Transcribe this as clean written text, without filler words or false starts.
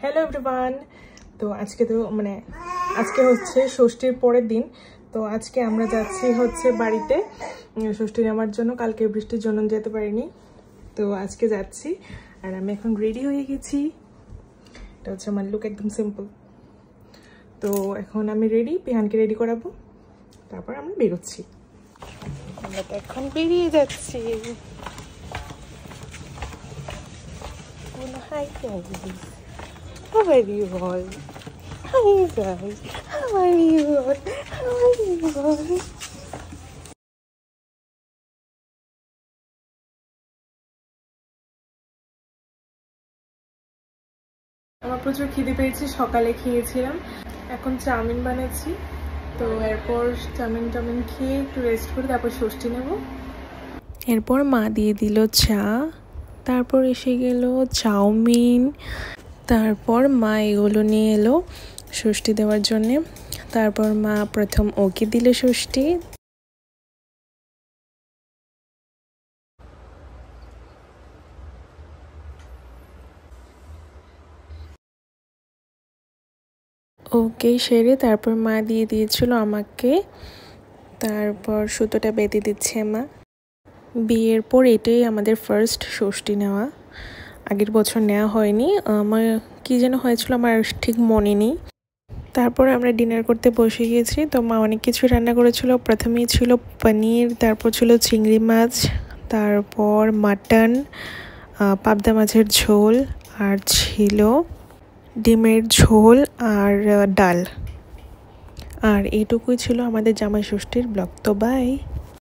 Hello everyone. তো আজকে হচ্ছে ষষ্ঠীর পরের দিন। তো আজকে আমরা যাচ্ছি হচ্ছে বাড়িতে ষষ্ঠী নেওয়ার জন্য। কালকে বৃষ্টির জন্য যেতে পারিনি, তো আজকে যাচ্ছি। আর আমি এখন রেডি হয়ে গেছি। এটা হচ্ছে আমার লুক, একদম সিম্পল। তো এখন আমি রেডি, পিহানকে রেডি করাবো, তারপর আমরা বেরোচ্ছি। আমরা তো এখন বেরিয়ে যাচ্ছি। Hi guys, how are you all? Hi guys, how are you all? How are you all? আমার প্রচুর খিদে পেয়েছে, সকালে খেয়েছিলাম, এখন চাউমিন বানাচ্ছি। তো এরপর চাউমিন খেয়ে একটু রেস্ট করে তারপর ষষ্ঠী নেব। এরপর মা দিয়ে দিল চা, তারপর এসে গেল চাউমিন, তারপর মা এগুলো নিয়ে এলো ষষ্ঠী দেওয়ার জন্যে। তারপর মা প্রথম ওকে দিল ষষ্ঠী। ওকে সেরে তারপর মা দিয়ে দিয়েছিল আমাকে। তারপর সুতোটা বেঁধে দিচ্ছে মা। বিয়ের পর এটাই আমাদের ফার্স্ট ষষ্ঠী নেওয়া। আগের বছর নেওয়া হয়নি, আমার কি যেন হয়েছিল আমার ঠিক মনে নেই। তারপর আমরা ডিনার করতে বসে গিয়েছি। তো মা অনেক কিছু রান্না করেছিল। প্রথমেই ছিল পনির, তারপর ছিল চিংড়ি মাছ, তারপর মাটন, পাবদা মাছের ঝোল, আর ছিল ডিমের ঝোল আর ডাল। আর এইটুকুই ছিল আমাদের জামাই ষষ্ঠীর ব্লগ। তো বাই।